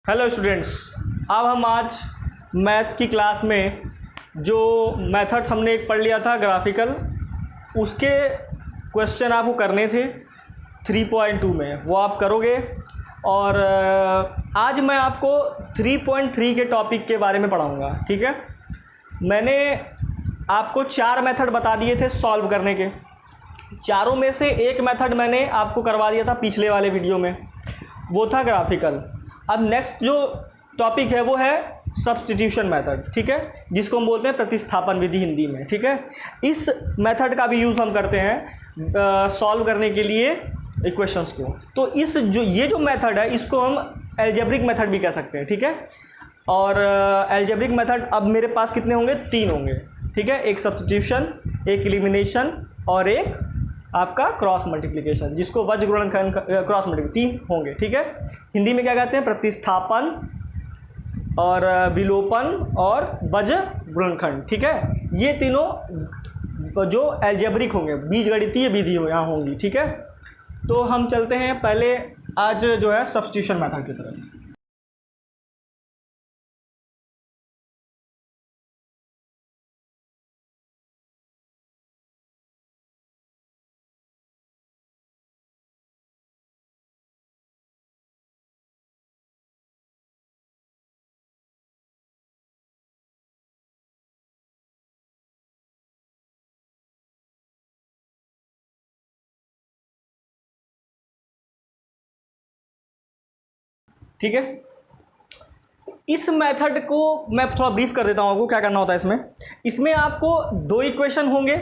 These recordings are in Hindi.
हेलो स्टूडेंट्स, अब हम आज मैथ्स की क्लास में जो मेथड्स हमने एक पढ़ लिया था ग्राफिकल, उसके क्वेश्चन आपको करने थे 3.2 में, वो आप करोगे। और आज मैं आपको 3.3 के टॉपिक के बारे में पढ़ाऊँगा। ठीक है, मैंने आपको 4 मेथड बता दिए थे सॉल्व करने के। चारों में से एक मेथड मैंने आपको करवा दिया था पिछले वाले वीडियो में, वो था ग्राफिकल। अब नेक्स्ट जो टॉपिक है वो है सब्स्टिट्यूशन मेथड। ठीक है, जिसको हम बोलते हैं प्रतिस्थापन विधि हिंदी में। ठीक है, इस मेथड का भी यूज़ हम करते हैं सॉल्व करने के लिए इक्वेशंस को। तो ये जो मेथड है इसको हम एल्जेब्रिक मेथड भी कह सकते हैं। ठीक है, और एल्जेब्रिक मेथड अब मेरे पास कितने होंगे? 3 होंगे। ठीक है, एक सब्स्टिट्यूशन, एक एलिमिनेशन और एक आपका क्रॉस मल्टीप्लिकेशन, जिसको वज्र गुणनखंड क्रॉस मल्टीप्लिकेशन 3 होंगे। ठीक है, हिंदी में क्या कहते हैं? प्रतिस्थापन और विलोपन और वज्र गुणनखंड। ठीक है, ये तीनों जो एल्जेब्रिक होंगे, बीजगणितीय विधि यहाँ होंगी। ठीक है, तो हम चलते हैं पहले आज जो है सब्स्टिट्यूशन मेथड की तरफ। ठीक है, इस मेथड को मैं थोड़ा ब्रीफ कर देता हूँ आपको क्या करना होता है इसमें। इसमें आपको 2 इक्वेशन होंगे।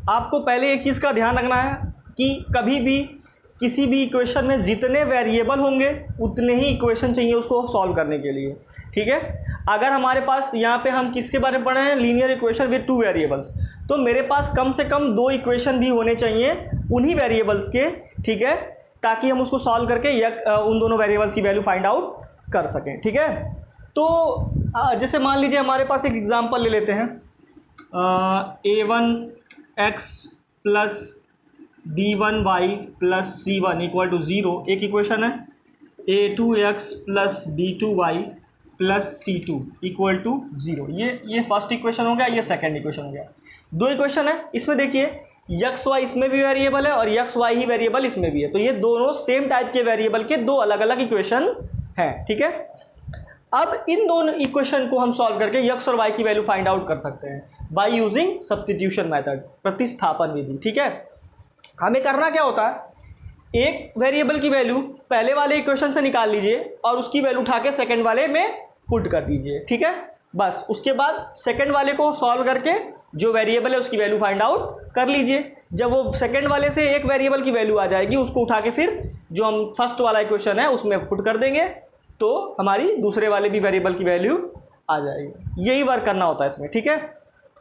आपको पहले एक चीज़ का ध्यान रखना है कि कभी भी किसी भी इक्वेशन में जितने वेरिएबल होंगे उतने ही इक्वेशन चाहिए उसको सॉल्व करने के लिए। ठीक है, अगर हमारे पास यहाँ पे हम किसके बारे में पढ़े हैं? लीनियर इक्वेशन विद 2 वेरिएबल्स, तो मेरे पास कम से कम 2 इक्वेशन भी होने चाहिए उन्हीं वेरिएबल्स के। ठीक है, ताकि हम उसको सॉल्व करके उन दोनों वेरिएबल्स की वैल्यू फाइंड आउट कर सकें। ठीक है, तो जैसे मान लीजिए हमारे पास एक एग्जांपल ले लेते हैं, a1x plus b1y plus c1 equal to 0 एक इक्वेशन है। a2x plus b2y plus c2 equal to 0, ये फर्स्ट इक्वेशन हो गया, ये सेकंड इक्वेशन हो गया। 2 इक्वेशन है, इसमें देखिए यक्स वाई इसमें भी वेरिएबल है और यक्स वाई ही वेरिएबल इसमें भी है, तो ये दोनों सेम टाइप के वेरिएबल के 2 अलग अलग इक्वेशन हैं। ठीक है, अब इन दोनों इक्वेशन को हम सॉल्व करके यक्स और वाई की वैल्यू फाइंड आउट कर सकते हैं बाय यूजिंग सब्स्टिट्यूशन मेथड, प्रतिस्थापन विधि। ठीक है, हमें करना क्या होता है? एक वेरिएबल की वैल्यू पहले वाले इक्वेशन से निकाल लीजिए और उसकी वैल्यू उठा के सेकेंड वाले में पुट कर दीजिए। ठीक है, बस उसके बाद सेकेंड वाले को सॉल्व करके जो वेरिएबल है उसकी वैल्यू फाइंड आउट कर लीजिए। जब वो सेकेंड वाले से एक वेरिएबल की वैल्यू आ जाएगी, उसको उठा के फिर जो हम फर्स्ट वाला इक्वेशन है उसमें पुट कर देंगे, तो हमारी दूसरे वाले भी वेरिएबल की वैल्यू आ जाएगी। यही वर्क करना होता है इसमें। ठीक है,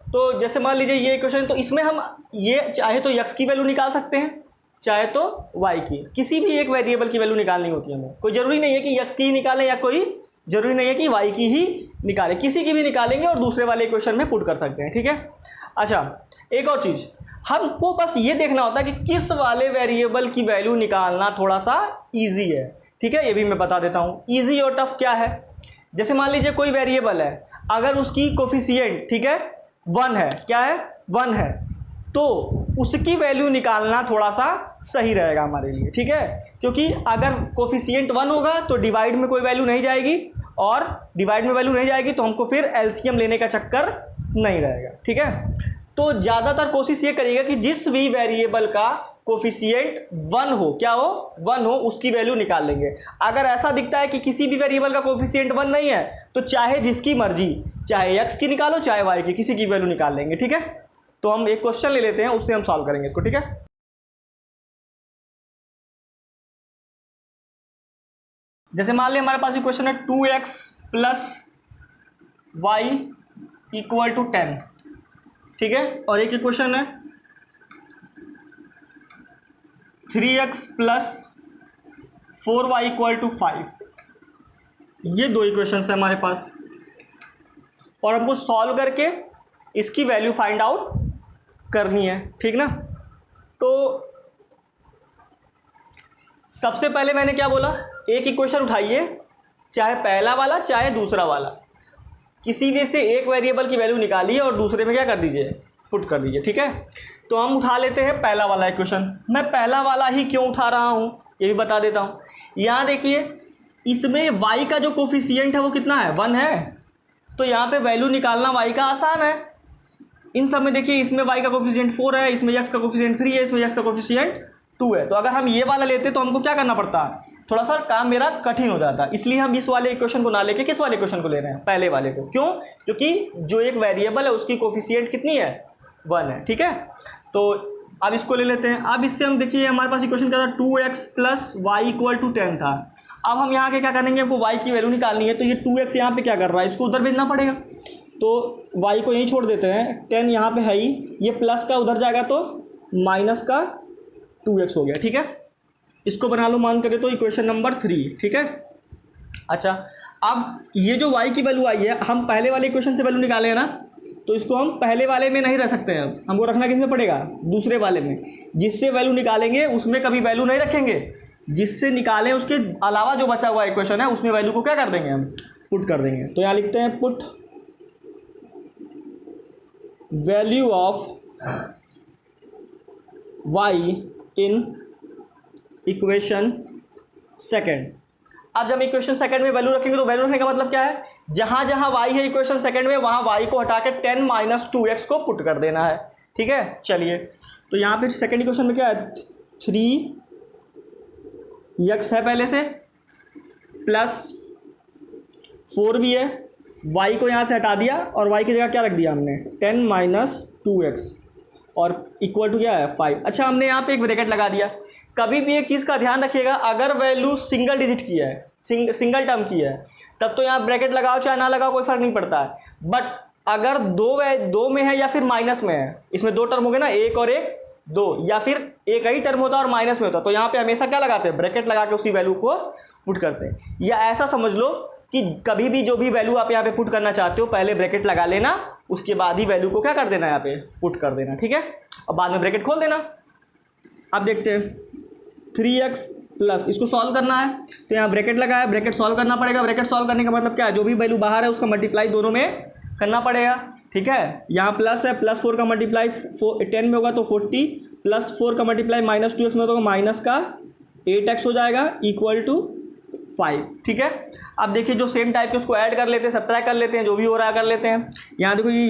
तो जैसे मान लीजिए ये इक्वेशन, तो इसमें हम ये चाहे तो x की वैल्यू निकाल सकते हैं, चाहे तो y की, किसी भी एक वेरिएबल की वैल्यू निकालनी होती है हमें। कोई ज़रूरी नहीं है कि x की ही निकालें या कोई ज़रूरी नहीं है कि y की ही निकालें, किसी की भी निकालेंगे और दूसरे वाले इक्वेशन में पुट कर सकते हैं। ठीक है, अच्छा एक और चीज़, हमको बस ये देखना होता है कि किस वाले वेरिएबल की वैल्यू निकालना थोड़ा सा ईजी है। ठीक है, ये भी मैं बता देता हूँ ईजी और टफ क्या है। जैसे मान लीजिए कोई वेरिएबल है, अगर उसकी कोफिशिएंट, ठीक है, 1 है, क्या है? 1 है, तो उसकी वैल्यू निकालना थोड़ा सा सही रहेगा हमारे लिए। ठीक है, क्योंकि अगर कोफिशिएंट 1 होगा तो डिवाइड में कोई वैल्यू नहीं जाएगी, और डिवाइड में वैल्यू नहीं जाएगी तो हमको फिर एलसीएम लेने का चक्कर नहीं रहेगा। ठीक है, तो ज़्यादातर कोशिश ये करिएगा कि जिस भी वेरिएबल का कोफिशिएंट 1 हो, क्या हो? 1 हो, उसकी वैल्यू निकाल लेंगे। अगर ऐसा दिखता है कि किसी भी वेरिएबल का कोफिशिएंट 1 नहीं है, तो चाहे जिसकी मर्जी, चाहे x की निकालो चाहे y की, किसी की वैल्यू निकाल लेंगे। ठीक है, तो हम एक क्वेश्चन ले लेते हैं, उससे हम सॉल्व करेंगे इसको। ठीक है, जैसे मान लिया हमारे पास इक्वेशन है 2x plus Y equal to 10। ठीक है, और एक इक्वेशन है 3x plus 4y equal to 5। ये 2 इक्वेशन है हमारे पास, और हमको सॉल्व करके इसकी वैल्यू फाइंड आउट करनी है। ठीक ना, तो सबसे पहले मैंने क्या बोला? एक इक्वेशन उठाइए चाहे पहला वाला चाहे दूसरा वाला, किसी भी से एक वेरिएबल की वैल्यू निकालिए और दूसरे में क्या कर दीजिए, पुट कर दीजिए। ठीक है, तो हम उठा लेते हैं पहला वाला इक्वेशन। मैं पहला वाला ही क्यों उठा रहा हूँ ये भी बता देता हूँ। यहाँ देखिए, इसमें y का जो कोफिशिएंट है वो कितना है, 1 है, तो यहाँ पे वैल्यू निकालना y का आसान है। इन सब में देखिए, इसमें y का कोफिशिएंट 4 है, इसमें x का कोफिशिएंट 3 है, इसमें x का कोफिशिएंट 2 है। तो अगर हम ये वाला लेते तो हमको क्या करना पड़ता, थोड़ा सा काम मेरा कठिन हो जाता। इसलिए हम इस वाले इक्वेशन को ना लेके किस वाले इक्वेशन को ले रहे हैं, पहले वाले को। क्यों? क्योंकि जो एक वेरिएबल है उसकी कोफिशिएंट कितनी है, 1 है। ठीक है, तो अब इसको ले लेते हैं। अब इससे हम देखिए, हमारे पास इक्वेशन क्या था, 2x plus Y equal to 10 था। अब हम यहाँ के क्या करेंगे, हमको y की वैल्यू निकालनी है। तो ये 2x यहाँ पे क्या कर रहा है, इसको उधर भेजना पड़ेगा, तो y को यहीं छोड़ देते हैं। 10 यहाँ पे है ही, ये प्लस का उधर जाएगा तो माइनस का 2x हो गया। ठीक है, इसको बना लो, मान करें तो इक्वेशन नंबर 3। ठीक है, अच्छा, अब ये जो y की वैल्यू आई है, हम पहले वाले इक्वेशन से वैल्यू निकाले हैं ना, तो इसको हम पहले वाले में नहीं रख सकते हैं। अब हमको रखना किस में पड़ेगा, दूसरे वाले में। जिससे वैल्यू निकालेंगे उसमें कभी वैल्यू नहीं रखेंगे, जिससे निकालें उसके अलावा जो बचा हुआ इक्वेशन है उसमें वैल्यू को क्या कर देंगे, हम पुट कर देंगे। तो यहाँ लिखते हैं put value of y in equation second. अब जब इक्वेशन सेकंड में वैल्यू रखेंगे तो वैल्यू रखने का मतलब क्या है, जहां जहां y है इक्वेशन सेकंड में, वहां y को हटा के 10 माइनस 2x को पुट कर देना है। ठीक है, चलिए, तो यहाँ पे सेकंड इक्वेशन में क्या है, 3x है पहले से, प्लस 4 भी है, y को यहाँ से हटा दिया और y की जगह क्या रख दिया हमने, 10 माइनस 2x और इक्वल टू क्या है, 5। अच्छा, हमने यहाँ पे एक ब्रैकेट लगा दिया। कभी भी एक चीज़ का ध्यान रखिएगा, अगर वैल्यू सिंगल डिजिट की है, सिंगल टर्म की है, तब तो यहाँ ब्रैकेट लगाओ चाहे ना लगाओ कोई फर्क नहीं पड़ता है। बट अगर दो में है या फिर माइनस में है, इसमें 2 टर्म हो गए ना, एक और एक 2, या फिर एक ही टर्म होता और माइनस में होता, तो यहाँ पे हमेशा क्या लगाते हैं, ब्रैकेट लगा के उसी वैल्यू को पुट करते हैं। या ऐसा समझ लो कि कभी भी जो भी वैल्यू आप यहाँ पे पुट करना चाहते हो, पहले ब्रैकेट लगा लेना, उसके बाद ही वैल्यू को क्या कर देना, यहाँ पे पुट कर देना। ठीक है, अब बाद में ब्रैकेट खोल देना। अब देखते हैं 3x प्लस, इसको सॉल्व करना है तो यहाँ ब्रैकेट लगा है, ब्रैकेट सॉल्व करना पड़ेगा। ब्रैकेट सॉल्व करने का मतलब क्या है, जो भी वैल्यू बाहर है उसका मल्टीप्लाई दोनों में करना पड़ेगा। ठीक है, यहाँ प्लस है, प्लस 4 का मल्टीप्लाई 10 में होगा तो 40, प्लस 4 का मल्टीप्लाई माइनस 2x में होगा, माइनस का 8x हो जाएगा, इक्वल टू 5। ठीक है, अब देखिए जो सेम टाइप के उसको ऐड कर लेते हैं, सब्ट्रैक्ट कर लेते हैं, जो भी हो रहा है कर लेते हैं। यहाँ देखो ये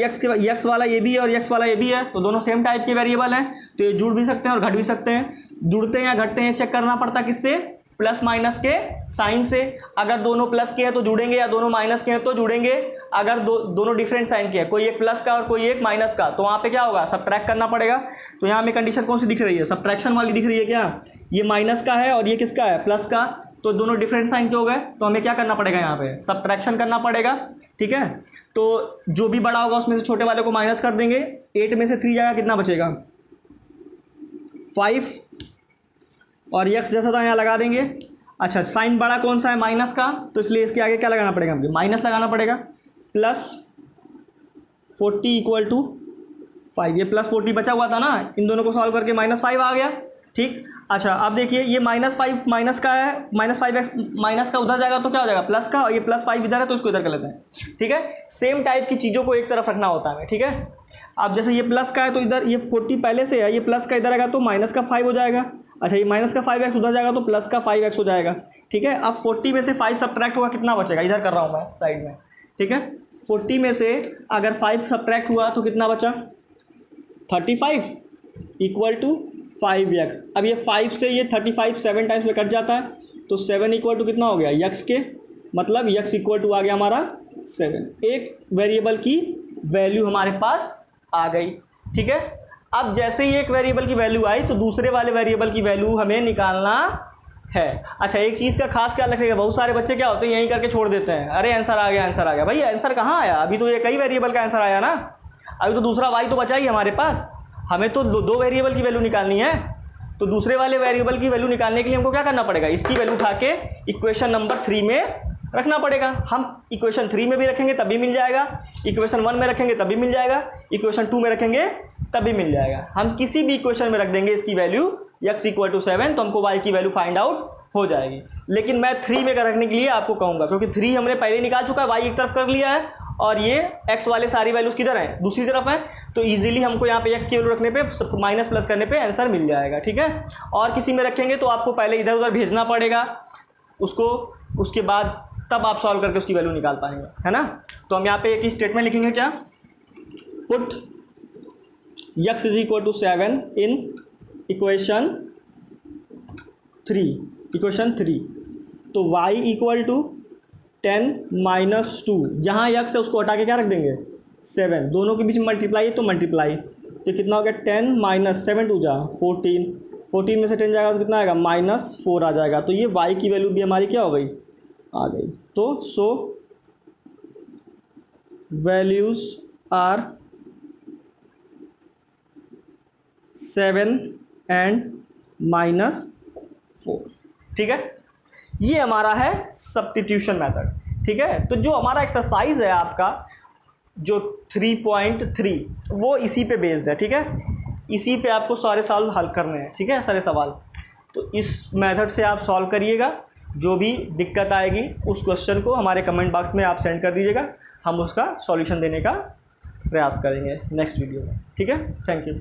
x वाला ये भी है और x वाला ये भी है, तो दोनों सेम टाइप के वेरिएबल हैं, तो ये जुड़ भी सकते हैं और घट भी सकते हैं। जुड़ते हैं या घटते हैं चेक करना पड़ता है किससे, प्लस माइनस के साइन से। अगर दोनों प्लस के हैं तो जुड़ेंगे, या दोनों माइनस के हैं तो जुड़ेंगे। अगर दोनों डिफरेंट साइन के हैं, कोई एक प्लस का और कोई एक माइनस का, तो वहाँ पे क्या होगा, सब्ट्रैक्ट करना पड़ेगा। तो यहाँ हमें कंडीशन कौन सी दिख रही है, सब्ट्रैक्शन वाली दिख रही है क्या, ये माइनस का है और ये किसका है, प्लस का, तो दोनों डिफरेंट साइन के हो गए, तो हमें क्या करना पड़ेगा, यहाँ पे सब्ट्रैक्शन करना पड़ेगा। ठीक है, तो जो भी बड़ा होगा उसमें से छोटे वाले को माइनस कर देंगे। 8 में से 3 जाएगा, कितना बचेगा, 5, और x जैसा था यहाँ लगा देंगे। अच्छा, साइन बड़ा कौन सा है, माइनस का, तो इसलिए इसके आगे क्या लगाना पड़ेगा, हमको माइनस लगाना पड़ेगा। प्लस 40 इक्वल टू 5, ये प्लस 40 बचा हुआ था ना, इन दोनों को सॉल्व करके -5 आ गया। ठीक, अच्छा, अब देखिए ये -5 माइनस का है, -5x माइनस का उधर जाएगा तो क्या हो जाएगा, प्लस का, और ये +5 इधर है तो इसको इधर कर लेते हैं। ठीक है, सेम टाइप की चीज़ों को एक तरफ रखना होता है। ठीक है, अब जैसे ये प्लस का है तो इधर ये 40 पहले से है, ये प्लस का इधर आएगा तो माइनस का 5 हो जाएगा। अच्छा, ये माइनस का 5x उधर जाएगा तो प्लस का 5x हो जाएगा। ठीक है, अब 40 में से 5 सब्ट्रैक्ट होगा, कितना बचेगा, इधर कर रहा हूँ मैं साइड में। ठीक है, 40 में से अगर 5 सब्ट्रैक्ट हुआ तो कितना बचा, 35 इक्वल टू 5x। अब ये 5 से ये 35 7 टाइम्स में कट जाता है, तो 7 इक्वल टू कितना हो गया, x के, मतलब x इक्वल टू आ गया हमारा 7। एक वेरिएबल की वैल्यू हमारे पास आ गई। ठीक है, अब जैसे ही एक वेरिएबल की वैल्यू आई तो दूसरे वाले वेरिएबल की वैल्यू हमें निकालना है। अच्छा, एक चीज़ का खास ख्याल रखिएगा, बहुत सारे बच्चे क्या होते हैं यहीं करके छोड़ देते हैं, अरे आंसर आ गया, आंसर आ गया। भाई आंसर कहाँ आया, अभी तो ये कई वेरिएबल का आंसर आया ना, अभी तो दूसरा y तो बचा ही हमारे पास, हमें तो दो वेरिएबल की वैल्यू निकालनी है। तो दूसरे वाले वेरिएबल की वैल्यू निकालने के लिए हमको क्या करना पड़ेगा, इसकी वैल्यू उठा के इक्वेशन नंबर 3 में रखना पड़ेगा। हम इक्वेशन 3 में भी रखेंगे तब भी मिल जाएगा, इक्वेशन 1 में रखेंगे तब भी मिल जाएगा, इक्वेशन 2 में रखेंगे तब भी मिल जाएगा। हम किसी भी इक्वेशन में रख देंगे इसकी वैल्यू x इक्वल टू 7, तो हमको y की वैल्यू फाइंड आउट हो जाएगी। लेकिन मैं 3 में रखने के लिए आपको कहूँगा, क्योंकि 3 हमने पहले निकाल चुका है, y एक तरफ कर लिया है और ये x वाले सारी वैल्यूज़ किधर हैं, दूसरी तरफ है। तो ईजिली हमको यहाँ पे x की वैल्यू रखने पे माइनस प्लस करने पे आंसर मिल जाएगा, ठीक है। और किसी में रखेंगे तो आपको पहले इधर उधर भेजना पड़ेगा उसको, उसके बाद तब आप सॉल्व करके उसकी वैल्यू निकाल पाएंगे, है ना। तो हम यहाँ पे एक ही स्टेटमेंट लिखेंगे, क्या, put x is equal to 7 in equation 3, तो y इक्वल टू 10 माइनस 2, जहाँ x है उसको हटा के क्या रख देंगे 7, दोनों के बीच में मल्टीप्लाई है तो मल्टीप्लाई, तो कितना हो गया 10 माइनस 7 टू जा 14 में से 10 जाएगा तो कितना आएगा -4 आ जाएगा। तो ये y की वैल्यू भी हमारी क्या हो गई, आ गई। तो सो वैल्यूज आर 7 एंड -4, ठीक है। ये हमारा है सब्स्टिट्यूशन मेथड, ठीक है। तो जो हमारा एक्सरसाइज है आपका जो 3.3 वो इसी पे बेस्ड है, ठीक है। इसी पे आपको सारे सवाल हल करने हैं, ठीक है, सारे सवाल। तो इस मेथड से आप सॉल्व करिएगा, जो भी दिक्कत आएगी उस क्वेश्चन को हमारे कमेंट बॉक्स में आप सेंड कर दीजिएगा, हम उसका सॉल्यूशन देने का प्रयास करेंगे नेक्स्ट वीडियो में, ठीक है। Thank you.